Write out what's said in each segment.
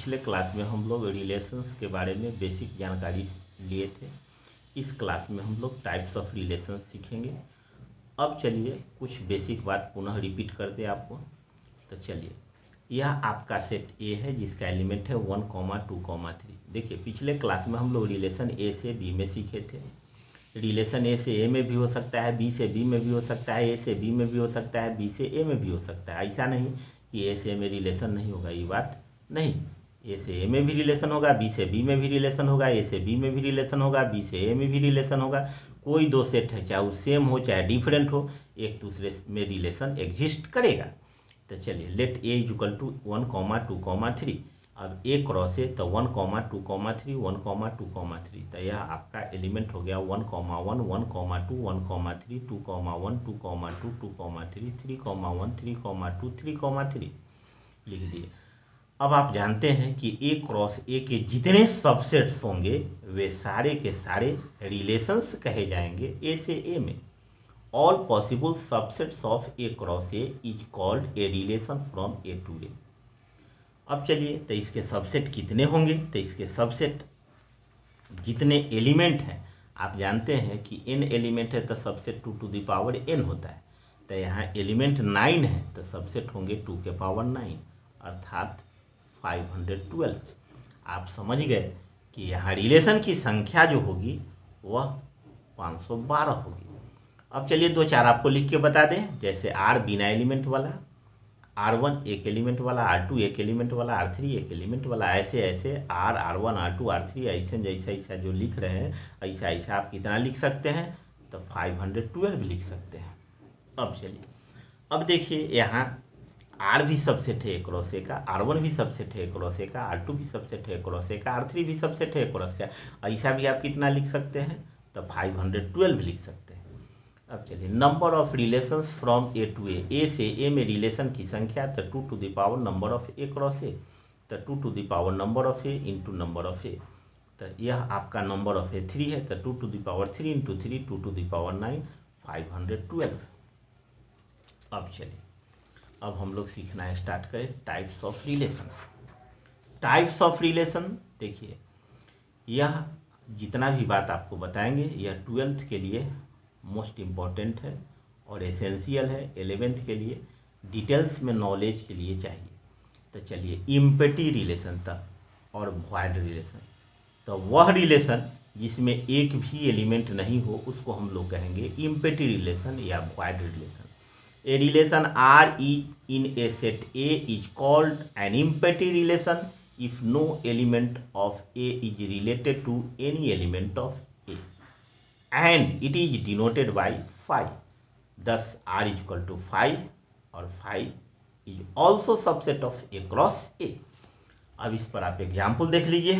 पिछले क्लास में हम लोग रिलेशंस के बारे में बेसिक जानकारी लिए थे। इस क्लास में हम लोग टाइप्स ऑफ रिलेशंस सीखेंगे। अब चलिए कुछ बेसिक बात पुनः रिपीट कर दे आपको। तो चलिए, यह आपका सेट ए है जिसका एलिमेंट है 1, 2, 3। देखिए, पिछले क्लास में हम लोग रिलेशन ए से बी में सीखे थे। रिलेशन ए से ए में भी हो सकता है, बी से बी में भी हो सकता है, ए से बी में भी हो सकता है, बी से ए में भी हो सकता है। ऐसा नहीं कि ए से ए में रिलेशन नहीं होगा, ये बात नहीं। ए से ए में भी रिलेशन होगा, बी से बी में भी रिलेशन होगा, ए से बी में भी रिलेशन होगा, बी से ए में भी रिलेशन होगा। कोई दो सेट है, चाहे वो सेम हो चाहे डिफरेंट हो, एक दूसरे में रिलेशन एग्जिस्ट करेगा। तो चलिए, लेट ए इक्वल टू 1, 2, 3। अब ए क्रॉस है तो 1, 2, 3, 1, 2, 3। तो यह आपका एलिमेंट हो गया 1, 1, 1, 2, 1, 3, 2, 1, 2, 2, 2, 3, 3, 1, 3, 2, 3 लिख दिए। अब आप जानते हैं कि ए क्रॉस ए के जितने सबसेट्स होंगे वे सारे के सारे रिलेशंस कहे जाएंगे ए से ए में। All possible subsets of A cross A is called a relation from A to A. अब चलिए, तो इसके सबसेट कितने होंगे? तो इसके सबसेट जितने एलिमेंट हैं, आप जानते हैं कि n एलिमेंट है तो subset 2 to the power n होता है। तो यहाँ एलिमेंट 9 है तो सबसेट होंगे 2 के पावर 9 अर्थात 512। आप समझ गए कि यहाँ रिलेशन की संख्या जो होगी वह 512 होगी। अब चलिए 2 4 आपको लिख के बता दें। जैसे R बिना एलिमेंट वाला, R1 एक एलिमेंट वाला, R2 एक एलिमेंट वाला, R3 एक एलिमेंट वाला, ऐसे ऐसे R1, R2, R3 ऐसे जैसा ऐसा जो लिख रहे हैं ऐसा ऐसा आप कितना लिख सकते हैं? तो 512 लिख सकते हैं। अब चलिए, अब देखिए यहाँ R भी सबसेट है क्रॉस ए का, R1 भी सबसेट है क्रॉस ए का, R2 भी सबसेट है क्रॉस ए का, R3 भी सबसेट है क्रॉस का। ऐसा भी आप कितना लिख सकते हैं? तो 512 लिख सकते हैं। अब चलिए, number of relations from A to A से ए में रिलेशन की संख्या तो 2 to the power number of A cross A. तो 2 to the power number of A into number of A. तो यह आपका नंबर ऑफ ए 3 है तो 2 to the power 3 into 3, 2 to the power 9, 512। अब चलिए, अब हम लोग सीखना स्टार्ट करें types of relation. Types of relation देखिए, यह जितना भी बात आपको बताएंगे यह 12th के लिए मोस्ट इम्पॉर्टेंट है और एसेंशियल है। 11th के लिए डिटेल्स में नॉलेज के लिए चाहिए। तो चलिए, इम्पेटी रिलेशन था और वॉइड रिलेशन। तो वह रिलेशन जिसमें एक भी एलिमेंट नहीं हो उसको हम लोग कहेंगे इम्पेटी रिलेशन या void relation. A relation R in a set A is called an empty relation if no element of A is related to any element of A and it is denoted by phi. Thus R is equal to phi और phi is also subset of A cross A। अब इस पर आप example देख लीजिए।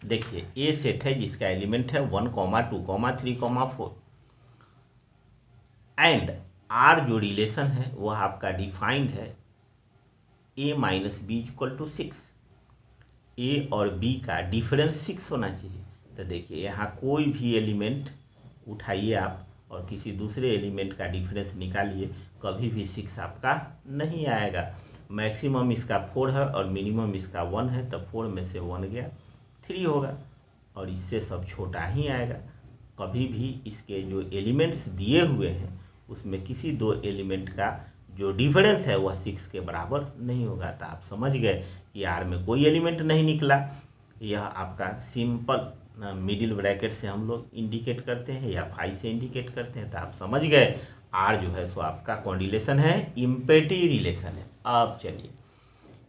देखिए, A set है जिसका एलिमेंट है 1, 2, 3, 4 एंड R जो रिलेशन है वह आपका डिफाइंड है A minus B equal to 6। A और बी का डिफरेंस 6 होना चाहिए। तो देखिए, यहाँ कोई भी एलिमेंट उठाइए आप और किसी दूसरे एलिमेंट का डिफरेंस निकालिए, कभी भी 6 आपका नहीं आएगा। मैक्सिमम इसका 4 है और मिनिमम इसका 1 है, तो 4 में से 1 गया 3 होगा और इससे सब छोटा ही आएगा। कभी भी इसके जो एलिमेंट्स दिए हुए हैं उसमें किसी दो एलिमेंट का जो डिफरेंस है वह 6 के बराबर नहीं होगा। तो आप समझ गए कि आर में कोई एलिमेंट नहीं निकला। यह आपका सिंपल मिडिल ब्रैकेट से हम लोग इंडिकेट करते हैं या फाई से इंडिकेट करते हैं। तो आप समझ गए आर जो है सो आपका कौन रिलेशन है? इम्पेटी रिलेशन है। अब चलिए,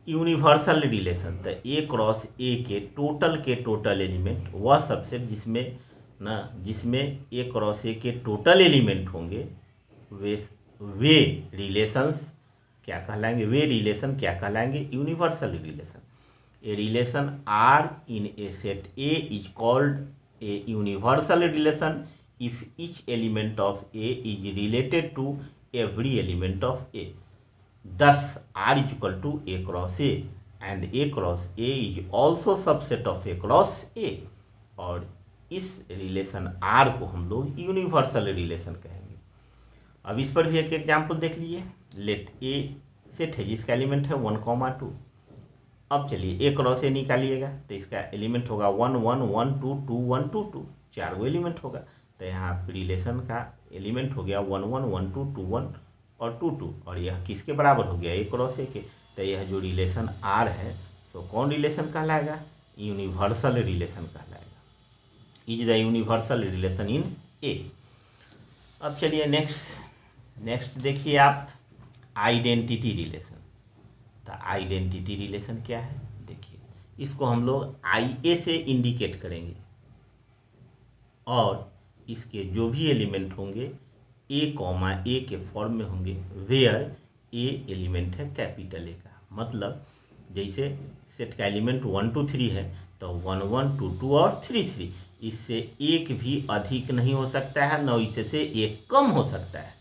यूनिवर्सल रिलेशन। तो ए क्रॉस ए के टोटल एलिमेंट वह सबसेट जिसमें ए क्रॉस ए के टोटल एलिमेंट होंगे वे रिलेशंस क्या कहलाएंगे? वे रिलेशन क्या कहलाएंगे? Universal relation. A relation R in a set A is called a universal relation if each element of A is related to every element of A. Thus R is equal to A cross A and A cross A is also subset of A cross A. और इस relation are को हम लोग universal relation कहेंगे। अब इस पर भी एक एग्जाम्पल देख लीजिए। लेट ए सेट है जिसका एलिमेंट है 1, 2 अब चलिए 1 क्रॉस ए निकालिएगा तो इसका एलिमेंट होगा 1 1 1 2 2 1 2 2, 4 गो एलिमेंट होगा। तो यहाँ रिलेशन का एलिमेंट हो गया 1 1 1 2 2 1 और 2 2, और यह किसके बराबर हो गया 1 क्रॉस ए के। तो यह जो रिलेशन आर है तो कौन रिलेशन कहलाएगा, यूनिवर्सल रिलेशन कहलाएगा, is the universal relation in A. अब चलिए नेक्स्ट देखिए आप आइडेंटिटी रिलेशन। तो आइडेंटिटी रिलेशन क्या है, देखिए इसको हम लोग IA से इंडिकेट करेंगे और इसके जो भी एलिमेंट होंगे A, के फॉर्म में होंगे, वेयर ए एलिमेंट है कैपिटल ए का। मतलब जैसे सेट का एलिमेंट 1 2 3 है तो 1 1 2 2 और 3 3, इससे एक भी अधिक नहीं हो सकता है, न इससे एक कम हो सकता है।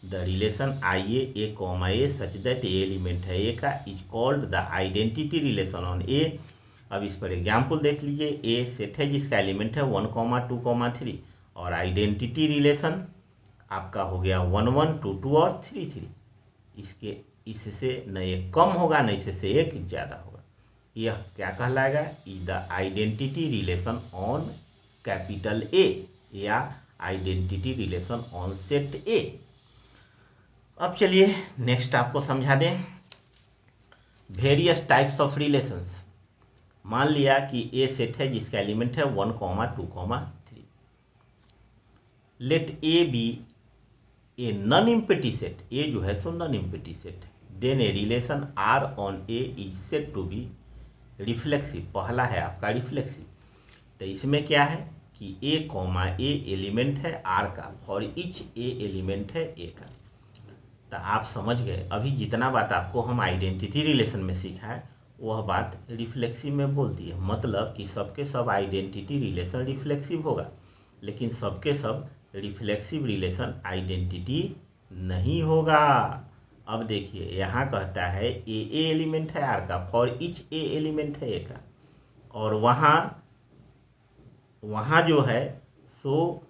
The relation IA A, such that a element है ए का is called the identity relation on A. अब इस पर एग्जाम्पल देख लीजिए, ए सेट है जिसका एलिमेंट है 1 2 3 और आइडेंटिटी रिलेशन आपका हो गया 1 1 2 2 और 3 3। इससे न एक कम होगा न इससे एक ज़्यादा होगा। यह क्या कहलाएगा, is the identity relation on capital A या identity relation on set A. अब चलिए नेक्स्ट आपको समझा दें वेरियस टाइप्स ऑफ रिलेशंस। मान लिया कि ए सेट है जिसका एलिमेंट है 1 2 3। Let A be a non empty set, A जो है सो non empty set, then a relation R on A is said to be reflexive. पहला है आपका रिफ्लेक्सिव। तो इसमें क्या है कि ए एलिमेंट है आर का, फॉर ईच ए एलिमेंट है ए का। तो आप समझ गए, अभी जितना बात आपको हम आइडेंटिटी रिलेशन में सीखा है वह बात रिफ्लेक्सिव में बोल दी है। मतलब कि सबके सब आइडेंटिटी रिलेशन रिफ्लेक्सिव होगा, लेकिन सबके सब रिफ्लेक्सिव रिलेशन आइडेंटिटी नहीं होगा। अब देखिए यहाँ कहता है ए एलिमेंट है आर का, फॉर ईच ए एलिमेंट है ए का, और वहाँ जो है सो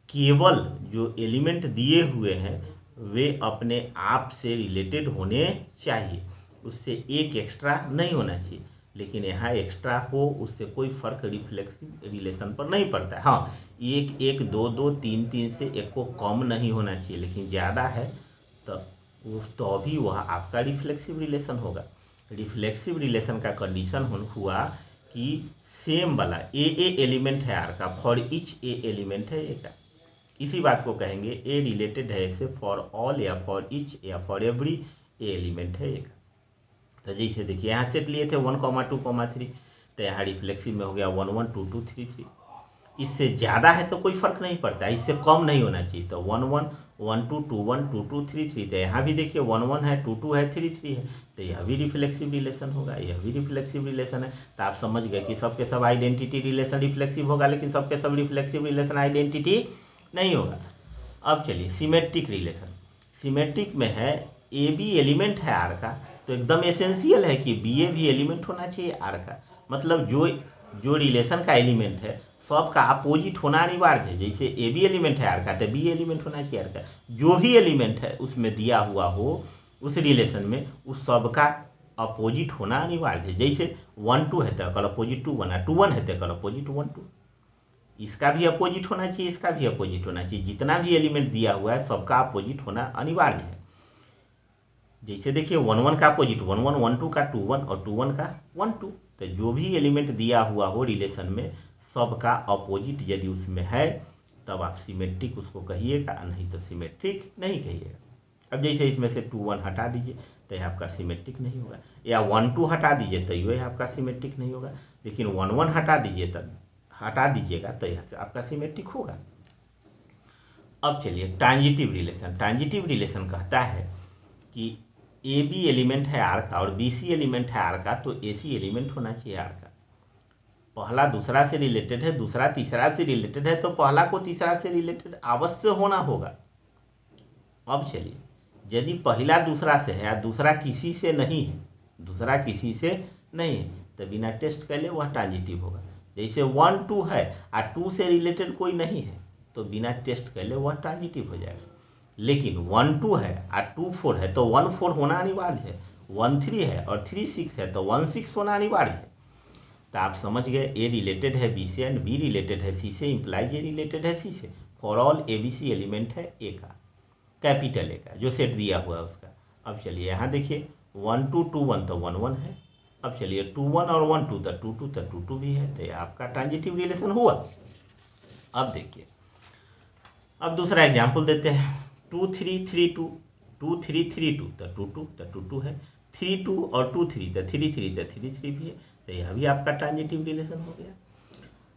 केवल जो एलिमेंट दिए हुए हैं वे अपने आप से रिलेटेड होने चाहिए, उससे एक एक्स्ट्रा नहीं होना चाहिए। लेकिन यहाँ एक्स्ट्रा हो उससे कोई फर्क रिफ्लेक्सिव रिलेशन पर नहीं पड़ता है। हाँ, 1 1 2 2 3 3 से एक को कम नहीं होना चाहिए, लेकिन ज़्यादा है तो अभी वह आपका रिफ्लेक्सिव रिलेशन होगा। रिफ्लेक्सिव रिलेशन का कंडीशन हुआ कि सेम वाला ए एलिमेंट है आर का, फॉर ईच ए एलिमेंट है ए का। इसी बात को कहेंगे ए रिलेटेड है से फॉर ऑल या फॉर ईच या फॉर एवरी ए एलिमेंट है ए का। तो जैसे देखिए यहाँ सेट लिए थे 1 2 3, तो यहाँ रिफ्लेक्सिव में हो गया 1 1 2 2 3 3। इससे ज़्यादा है तो कोई फर्क नहीं पड़ता, इससे कम नहीं होना चाहिए। तो 1 1 1 2 2 1 2 2 3 3, तो यहाँ भी देखिए 1 1 है 2 2 है 3 3 है, तो यह भी रिफ्लेक्सिव रिलेशन होगा, यह भी रिफ्लेक्सिव रिलेशन है। तो आप समझ गए कि सबके सब आइडेंटिटी रिलेशन रिफ्लेक्सिव होगा, लेकिन सबके सब रिफ्लेक्सिव रिलेशन आइडेंटिटी नहीं होगा। अब चलिए सिमेट्रिक रिलेशन। सिमेट्रिक में है ए बी एलिमेंट है आर का, तो एकदम एसेंशियल है कि बी ए भी एलिमेंट होना चाहिए आर का। मतलब जो रिलेशन का एलिमेंट है सबका अपोजिट होना अनिवार्य है। जैसे ए बी एलिमेंट है आर का तो बी एलिमेंट होना चाहिए आर का। जो भी एलिमेंट है उसमें दिया हुआ हो उस रिलेशन में उस सबका अपोजिट होना अनिवार्य है। जैसे 1 2 है तो कल अपोजिट 2 1 है, 2 1 है तो कल अपोजिट 1 2। इसका भी अपोजिट होना चाहिए, इसका भी अपोजिट होना चाहिए। जितना भी एलिमेंट दिया हुआ है सबका अपोजिट होना अनिवार्य है। जैसे देखिए 1 1 का अपोजिट 1 1, 1 2 का 2 1 और 2 1 का 1 2। तो जो भी एलिमेंट दिया हुआ हो रिलेशन में सबका अपोजिट यदि उसमें है तब आप सिमेट्रिक उसको कहिएगा, नहीं तो सिमेट्रिक नहीं कहिएगा। अब जैसे इसमें से 2 1 हटा दीजिए तो यह आपका सिमेट्रिक नहीं होगा, या 1 2 हटा दीजिए तो यह आपका सिमेट्रिक नहीं होगा। लेकिन 1 1 हटा दीजिएगा तो यह आपका सिमेट्रिक होगा। अब चलिए ट्रांजिटिव रिलेशन। ट्रांजिटिव रिलेशन कहता है कि ए बी एलिमेंट है आर का और बी सी एलिमेंट है आर का, तो ए सी एलिमेंट होना चाहिए आर का। पहला दूसरा से रिलेटेड है, दूसरा तीसरा से रिलेटेड है, तो पहला को तीसरा से रिलेटेड अवश्य होना होगा। अब चलिए यदि पहला दूसरा से है या दूसरा किसी से नहीं है, तो बिना टेस्ट कर ले वह ट्रांजिटिव होगा। जैसे 1 2 है और 2 से रिलेटेड कोई नहीं है तो बिना टेस्ट कर ले वह ट्रांजिटिव हो जाएगा। लेकिन 1 2 है और 2 4 है तो 1 4 होना अनिवार्य है। 13 है और 36 है तो 16 होना अनिवार्य है। तो आप समझ गए ए रिलेटेड है बी से एंड बी रिलेटेड है सी से, इम्प्लाइज ए रिलेटेड है सी से। For all A B C element है ए का, कैपिटल ए का जो सेट दिया हुआ है उसका। अब चलिए यहाँ देखिए 1 2 2 1 तो 1 1 है। अब चलिए 2 1 और 1 2 तो 2 2 तो 2 2 भी है। तो ये आपका ट्रांजिटिव रिलेशन हुआ। अब देखिए, अब दूसरा एग्जाम्पल देते हैं। 2 3 3 2 2 3 3 2 तो 2 2 तो 2 2 है। 3 2 और 2 3 तो 3 3 तो 3 3 भी है। तो यह भी आपका ट्रांजिटिव रिलेशन हो गया।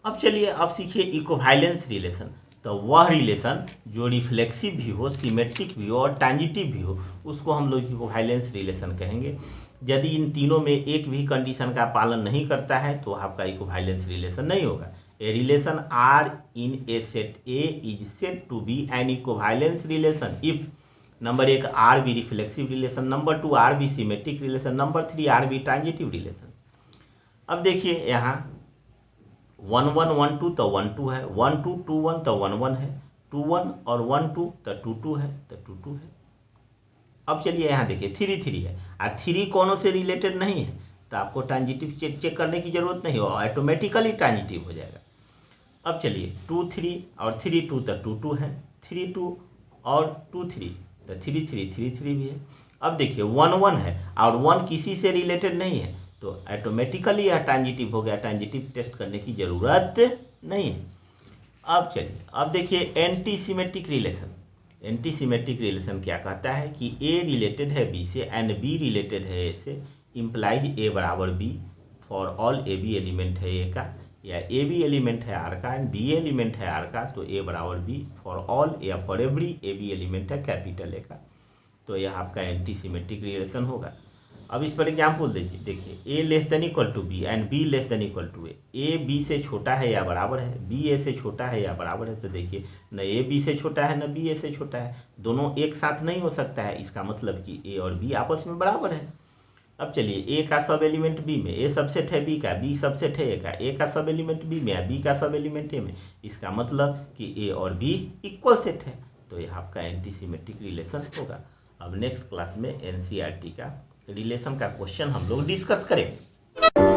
अब चलिए अब सीखिए इक्विवेलेंस रिलेशन। तो वह रिलेशन जो रिफ्लेक्सिव भी हो, सिमेट्रिक भी हो और ट्रांजिटिव भी हो, उसको हम लोग इक्विवेलेंस रिलेशन कहेंगे। यदि इन तीनों में एक भी कंडीशन का पालन नहीं करता है तो आपका इक्विवेलेंस रिलेशन नहीं होगा। A relation R in a set A is said to be an equivalence relation if number 1 R be reflexive relation, number 2 R be symmetric relation, number 3 R be transitive relation. अब देखिए यहाँ 1 1 1 2 तो 1 2 है, 1 2 2 1 तो 1 1 है, 2 1 और 1 2 तो 2 2 है, तो 2 2 है। अब चलिए यहाँ देखिए 3 3 है और 3 कौनों से रिलेटेड नहीं है तो आपको ट्रांजिटिव चेक करने की जरूरत नहीं हो, ऑटोमेटिकली ट्रांजिटिव हो जाएगा। अब चलिए 2 3 और 3 2 तो 2 2 है, 3 2 और 2 3 तो 3 3 3 3 भी है। अब देखिए 1 1 है और 1 किसी से रिलेटेड नहीं है तो ऑटोमेटिकली यह ट्रांजिटिव हो गया, ट्रांजिटिव टेस्ट करने की जरूरत नहीं है। अब चलिए अब देखिए antisymmetric relation. Antisymmetric relation क्या कहता है कि ए रिलेटेड है बी से एंड बी रिलेटेड है ए से, इम्प्लाइज ए बराबर B for all A B element है ए का, या ए बी एलिमेंट है आर का एंड बी एलिमेंट है आर का तो ए बराबर बी फॉर ऑल या for every A B element है कैपिटल ए का। तो यह आपका एंटी सिमेट्रिक रिलेशन होगा। अब इस पर एग्जाम्पल देखिए A less than equal to B and B less than equal to A B से छोटा है या बराबर है, बी ए से छोटा है या बराबर है। तो देखिए न ए बी से छोटा है न बी ए से छोटा है, दोनों एक साथ नहीं हो सकता है, इसका मतलब कि ए और बी आपस में बराबर है। अब चलिए ए का सब एलिमेंट बी में, ए सबसेट है बी का, बी सबसेट है ए का, ए का सब एलिमेंट बी में, बी का सब एलिमेंट ए में, इसका मतलब कि ए और बी इक्वल सेट है। तो यह आपका एंटी सिमेट्रिक रिलेशन होगा। अब नेक्स्ट क्लास में एनसीईआरटी का रिलेशन का क्वेश्चन हम लोग डिस्कस करेंगे।